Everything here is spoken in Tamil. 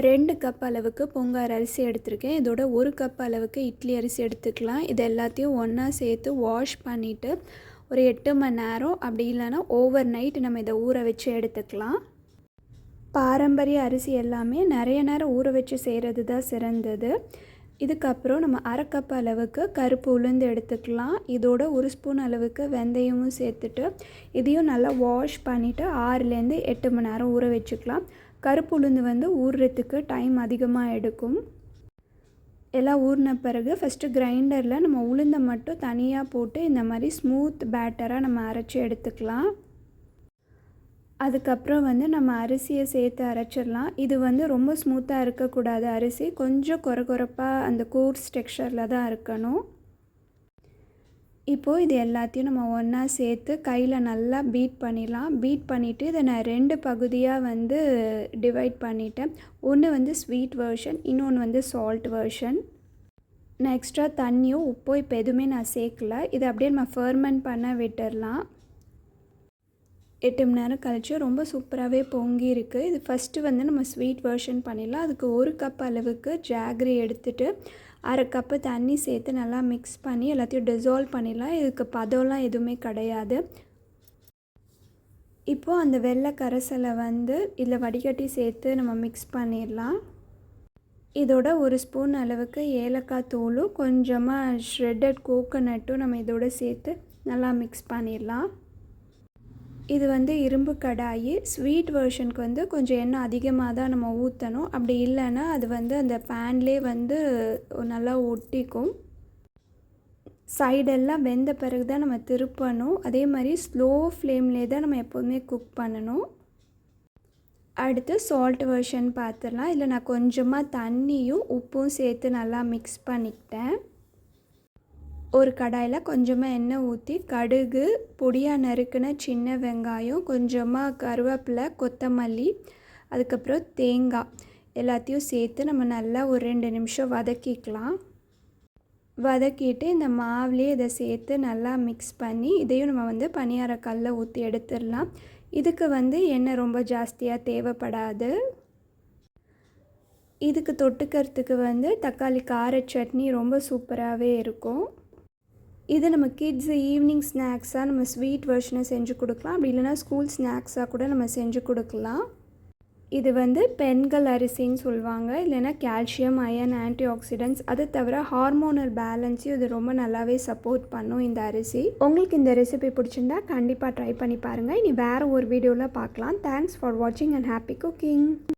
2 கப் அளவுக்கு பொங்கல் அரிசி எடுத்திருக்கேன். இதோட 1 கப் அளவுக்கு இட்லி அரிசி எடுத்துக்கலாம். இது எல்லாத்தையும் ஒன்றா சேர்த்து வாஷ் பண்ணிவிட்டு ஒரு 8 மணி நேரம் அப்படி இல்லைன்னா ஓவர் நைட் நம்ம இதை ஊற வச்சு எடுத்துக்கலாம். பாரம்பரிய அரிசி எல்லாமே நிறைய நேரம் ஊற வச்சு செய்கிறது தான் சிறந்தது. இதுக்கப்புறம் நம்ம 1/2 கப் அளவுக்கு கருப்பு உளுந்து எடுத்துக்கலாம். இதோட 1 ஸ்பூன் அளவுக்கு வெந்தயமும் சேர்த்துட்டு இதையும் நல்லா வாஷ் பண்ணிவிட்டு 6லேருந்து 8 மணி நேரம் ஊற வச்சுக்கலாம். கருப்பு உளுந்து ஊறுறதுக்கு டைம் அதிகமாக எடுக்கும். எல்லாம் ஊறின பிறகு ஃபஸ்ட்டு கிரைண்டரில் நம்ம உளுந்தை மட்டும் தனியாக போட்டு இந்த மாதிரி ஸ்மூத் பேட்டராக நம்ம அரைச்சி எடுத்துக்கலாம். அதுக்கப்புறம் நம்ம அரிசியை சேர்த்து அரைச்சிடலாம். இது ரொம்ப ஸ்மூத்தாக இருக்கக்கூடாது. அரிசி கொஞ்சம் கொரகொரப்பாக அந்த கோர்ஸ் டெக்ஸ்சரில் தான் இருக்கணும். இப்போது இது எல்லாத்தையும் நம்ம ஒன்றா சேர்த்து கையில் நல்லா பீட் பண்ணிடலாம். பீட் பண்ணிவிட்டு இதை நான் 2 பகுதியாக டிவைட் பண்ணிட்டேன். ஒன்று ஸ்வீட் வெர்ஷன், இன்னொன்று சால்ட் வெர்ஷன். நான் எக்ஸ்ட்ரா தண்ணியோ உப்போ இப்போ எதுவுமே நான் சேர்க்கல. இதை அப்படியே நம்ம ஃபெர்மெண்ட் பண்ண விட்டுடலாம். 8 மணி நேரம் கழிச்சு ரொம்ப சூப்பராகவே பொங்கி இருக்குது. இது ஃபஸ்ட்டு நம்ம ஸ்வீட் வெர்ஷன் பண்ணிடலாம். அதுக்கு 1 கப் அளவுக்கு ஜாகரி எடுத்துகிட்டு 1/2 கப்பு தண்ணி சேர்த்து நல்லா மிக்ஸ் பண்ணி எல்லாத்தையும் டிசால்வ் பண்ணிடலாம். இதுக்கு பதம்லாம் எதுவுமே கிடையாது. இப்போது அந்த வெள்ளை கரைசலை இதில் வடிகட்டி சேர்த்து நம்ம மிக்ஸ் பண்ணிடலாம். இதோட 1 ஸ்பூன் அளவுக்கு ஏலக்காய் தூளும் கொஞ்சமாக ஷ்ரெட்டட் கோகோனட்டும் நம்ம இதோட சேர்த்து நல்லா மிக்ஸ் பண்ணிடலாம். இது இரும்பு கடாயி. ஸ்வீட் வெர்ஷனுக்கு கொஞ்சம் எண்ணெய் அதிகமாக தான் நம்ம ஊற்றணும். அப்படி இல்லைன்னா அது அந்த பேன்லேயே நல்லா ஒட்டிக்கும். சைடெல்லாம் வெந்த பிறகு தான் நம்ம திருப்பணும். அதே மாதிரி ஸ்லோ ஃப்ளேம்லேயே தான் நம்ம எப்போதுமே குக் பண்ணணும். அடுத்து சால்ட் வெர்ஷன் பார்த்துடலாம். இதில் நான் கொஞ்சமாக தண்ணியும் உப்பும் சேர்த்து நல்லா மிக்ஸ் பண்ணிக்கிட்டேன். ஒரு கடாயில் கொஞ்சமாக எண்ணெய் ஊற்றி கடுகு, பொடியாக நறுக்கின சின்ன வெங்காயம், கொஞ்சமாக கருவேப்பிலை, கொத்தமல்லி, அதுக்கப்புறம் தேங்காய் எல்லாத்தையும் சேர்த்து நம்ம நல்லா ஒரு 2 நிமிஷம் வதக்கிக்கலாம். வதக்கிட்டு இந்த மாவுலேயே இதை சேர்த்து நல்லா மிக்ஸ் பண்ணி இதையும் நம்ம பணியார கல்லை ஊற்றி எடுத்துடலாம். இதுக்கு எண்ணெய் ரொம்ப ஜாஸ்தியாக தேவைப்படாது. இதுக்கு தொட்டுக்கிறதுக்கு தக்காளி கார சட்னி ரொம்ப சூப்பராகவே இருக்கும். இது நம்ம கிட்ஸ் ஈவினிங் ஸ்நாக்ஸாக நம்ம ஸ்வீட் வெர்ஷனை செஞ்சு கொடுக்கலாம். அப்படி இல்லைனா ஸ்கூல் ஸ்நாக்ஸாக கூட நம்ம செஞ்சு கொடுக்கலாம். இது பெண்கள் அரிசின்னு சொல்லுவாங்க. இல்லைனா கால்சியம், அயன், ஆன்டி ஆக்சிடென்ட்ஸ், அது தவிர ஹார்மோனல் பேலன்ஸையும் இது ரொம்ப நல்லாவே சப்போர்ட் பண்ணும் இந்த அரிசி. உங்களுக்கு இந்த ரெசிபி பிடிச்சிருந்தா கண்டிப்பாக ட்ரை பண்ணி பாருங்கள். இனி வேறு ஒரு வீடியோவில் பார்க்கலாம். தேங்க்ஸ் ஃபார் வாட்சிங் அண்ட் ஹாப்பி குக்கிங்.